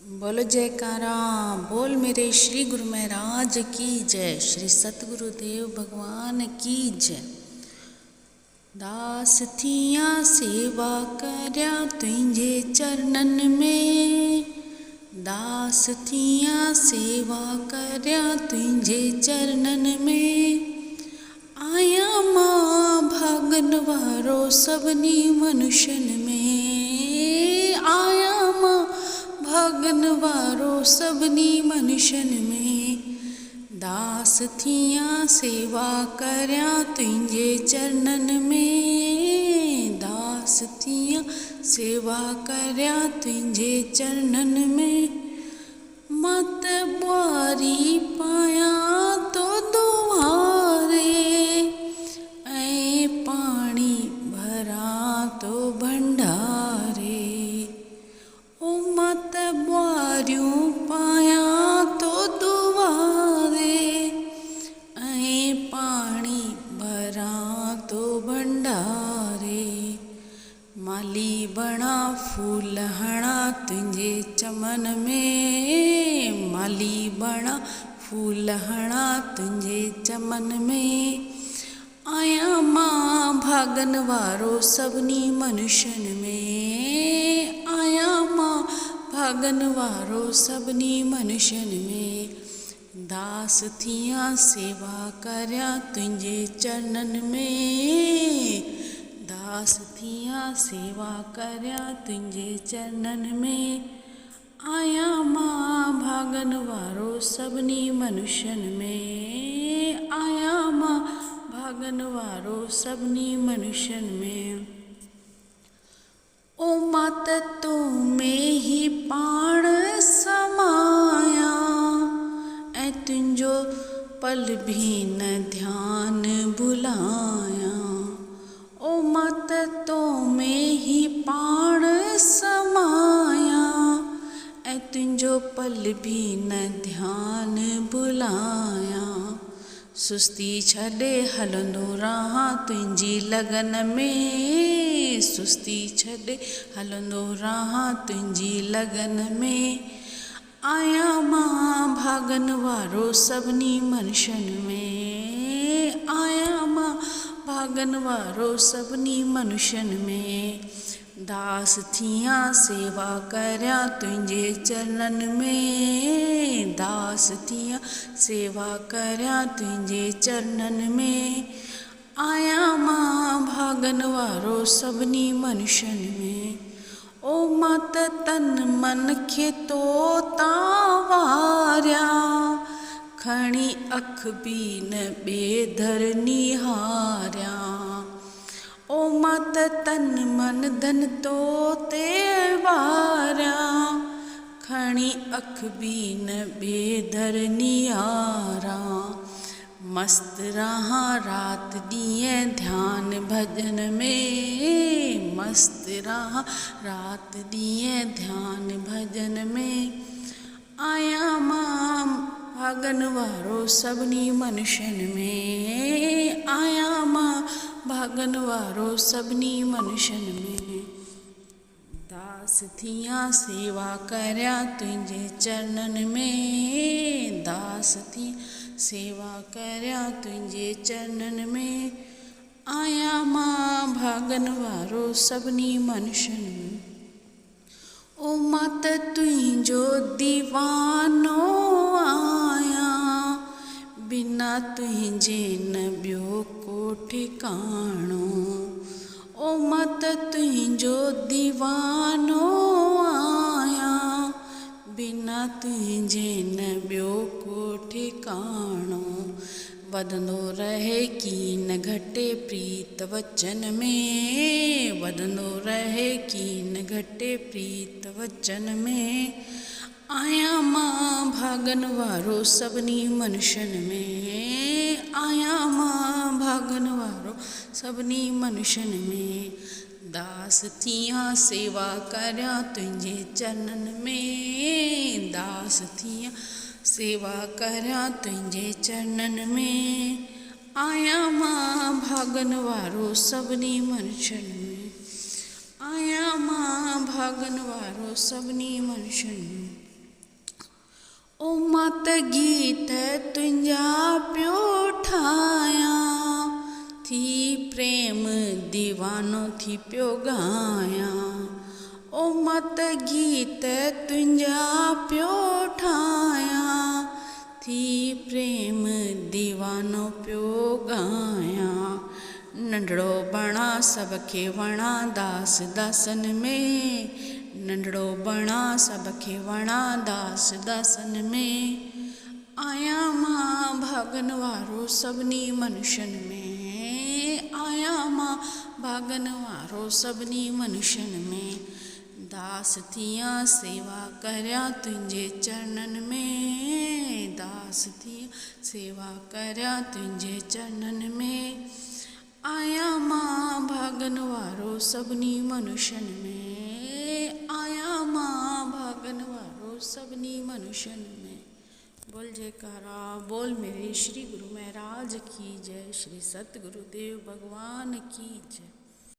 बोलो जयकारा बोल मेरे श्री गुरु महाराज की जय। श्री सतगुरुदेव भगवान की जय। दास थिया सेवा करया तुझे चरणन में, दास थिया सेवा करया तुझे चरणन में। आया मां भागन वारो सबनी मनुष्यन में, आया मां भागन वारो सबनी मनुष्यन में। दास थिया सेवा करया तुझे चरणन में, दास थिया सेवा करया तुझे चरणन में। मत बारी पाया तो दुआरे, ऐ पानी भरा तो भंडारे। ओ मत बारियों पाया तो दुआरे, ऐ पानी भरा तो भंडारे। माली बना फूल हणा तुझे चमन में, माली बना फूल हणा तुझे चमन में। आया मां भागन वारो सबनी मनुष्यन में, आया मां भागन वारो सबनी मनुष्यन में। दास थिया सेवा करया तुझे चरणन में, दास थिया सेवा करया तुझे चरणन में। आया मां भागन वारो सबनी मनुष्यन में, आया मां भागन वारो सबनी मनुष्यन में। ओ मात तो में ही पाण समाया, ऐ तुझो पल भी न ध्यान बुलाया। ओ मात तो में ही पाण समाया, ऐ तुझो पल भी न ध्यान बुलाया। सुस्ती छॾे हलंदो रहां तुंहिंजी लगन में, सुस्ती छॾे हलंदो रहां तुंहिंजी लगन में। आया मां भागन वारो सबनी मनुष्यन में, आया मां भागन वारो सबनी मनुष्यन में। दास थिया सेवा करया तुझे चरणन में, दास थिया सेवा करया तुझे चरणन में। आया मां भागन वारो सबनी मनुष्यन में। ओ मात तन मन खे तो तावार्या, खणी अख भी न बेधर निहार्या। ओ मात तन मन धन तो ते वार्या, खणी अख भी न बेधर निहारा। मस्त रहा रात ॾींहं ध्यान भजन में, मस्त रहा रात ॾींहं ध्यान भजन में। आया मां भागन वारो सबनी मनुष्यन में, आया मां भागन वारो सबनी मनुष्यन में। दास थिया सेवा करया तुझे चरणन में, दास थिया सेवा करया तुझे चरणन में। आया मां भागन वारो सबनी मनुष्यन में। ओ मात तुझो दीवानो आया, बिना तुझे न ॿियो को ठिकाणो। ओ मात तुझो दीवानो आया, बिना तुझे न ॿियो को ठिकाणो। वधंदो रहे कीन घटे प्रीत वचन में, वधंदो रहे कीन घटे प्रीत वचन में। आया मां भागन वारो सबनी मनुष्यन में, आया मां भागन वारो सबनी मनुष्यन में। दास थिया सेवा करया तुझे चरणन में, दास थिया सेवा करया तुझे चरणन में। आया मां भागन वारो सबनी मनुष्यन में, आया मां भागन वारो सबनी मनुष्यन में। ओ मत गीत तुंजा प्यो ठाया थी प्रेम दीवानो थी प्यो गाया। ओ मत गीत तुंजा प्यो ठाया थी प्रेम दीवानो प्यो गाया। नंढड़ो बणा सबखे वणा दास दासन में, नंढड़ो बणा सबखे वणा दास दासन में। आया मां भागन वारो सभिनी मनुष्यन में, आया मां भागन वारो सभिनी मनुष्यन में। दास थिया सेवा करया तुंहिंजे चरणन में, दास थिया सेवा करया तुंहिंजे चरणन में। आया मां भागन वारो सभिनी मनुष्यन में, आया मां भागन वारो सभिनी मनुष्यन में। बोल जयकारा बोल मेरे श्री गुरु महाराज की जय, श्री सतगुरुदेव भगवान की जय।